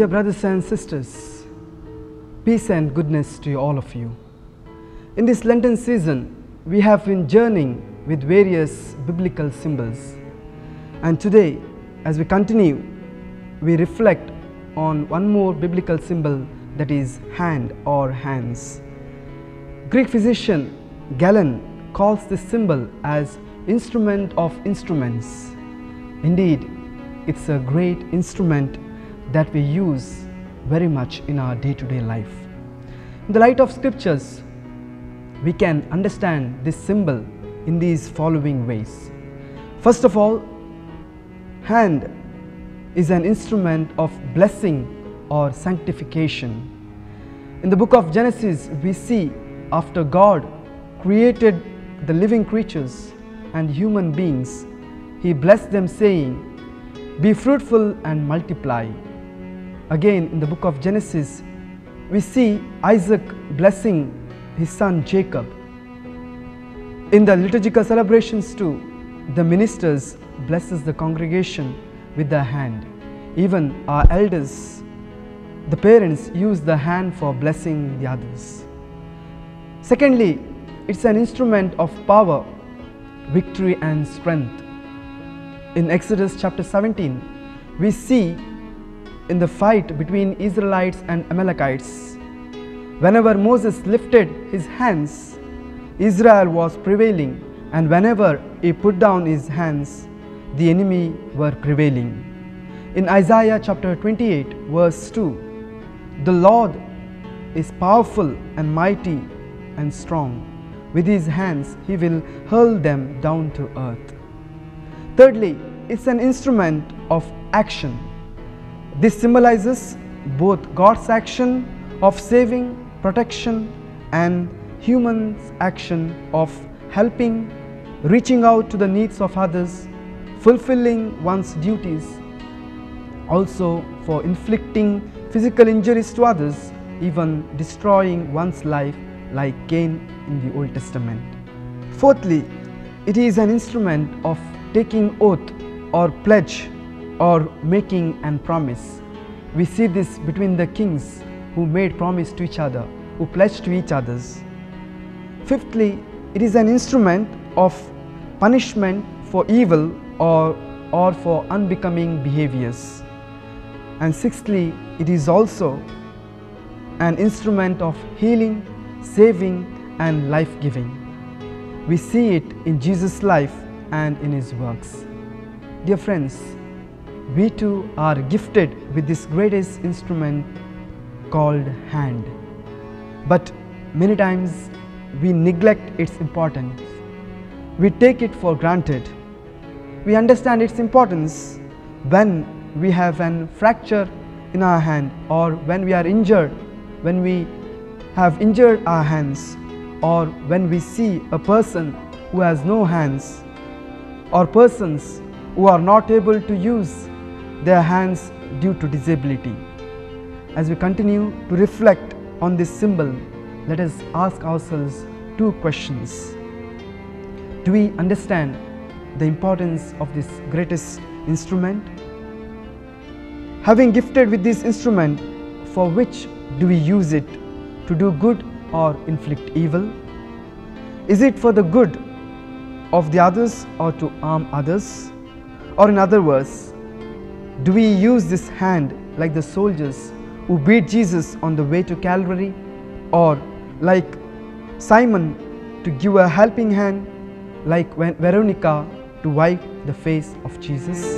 Dear brothers and sisters, peace and goodness to all of you. In this Lenten season, we have been journeying with various biblical symbols. And today, as we continue, we reflect on one more biblical symbol, that is hand or hands. Greek physician Galen calls this symbol as instrument of instruments. Indeed, it's a great instrument that we use very much in our day-to-day life. In the light of scriptures, we can understand this symbol in these following ways. First of all, hand is an instrument of blessing or sanctification. In the book of Genesis, we see after God created the living creatures and human beings, He blessed them saying, "Be fruitful and multiply." Again, in the book of Genesis, we see Isaac blessing his son Jacob. In the liturgical celebrations too, the ministers blesses the congregation with their hand. Even our elders, the parents, use the hand for blessing the others. Secondly, it's an instrument of power, victory and strength. In Exodus chapter 17, we see in the fight between Israelites and Amalekites, whenever Moses lifted his hands, Israel was prevailing, and whenever he put down his hands, the enemy were prevailing. In Isaiah chapter 28 verse 2, the Lord is powerful and mighty and strong. With his hands he will hurl them down to earth. Thirdly, it's an instrument of action. This symbolizes both God's action of saving, protection, and human's action of helping, reaching out to the needs of others, fulfilling one's duties, also for inflicting physical injuries to others, even destroying one's life like Cain in the Old Testament. Fourthly, it is an instrument of taking oath or pledge or making an promise. We see this between the kings who made promise to each other, who pledged to each others. Fifthly, it is an instrument of punishment for evil or for unbecoming behaviors. And sixthly, it is also an instrument of healing, saving and life-giving. We see it in Jesus' life and in His works. Dear friends, we too are gifted with this greatest instrument called hand. But many times we neglect its importance. We take it for granted. We understand its importance when we have a fracture in our hand, or when we are injured, when we have injured our hands, or when we see a person who has no hands, or persons who are not able to use their hands due to disability. As we continue to reflect on this symbol, let us ask ourselves two questions. Do we understand the importance of this greatest instrument? Having gifted with this instrument, for which do we use it? To do good or inflict evil? Is it for the good of the others or to harm others? Or in other words, do we use this hand like the soldiers who beat Jesus on the way to Calvary, or like Simon to give a helping hand, like Veronica to wipe the face of Jesus?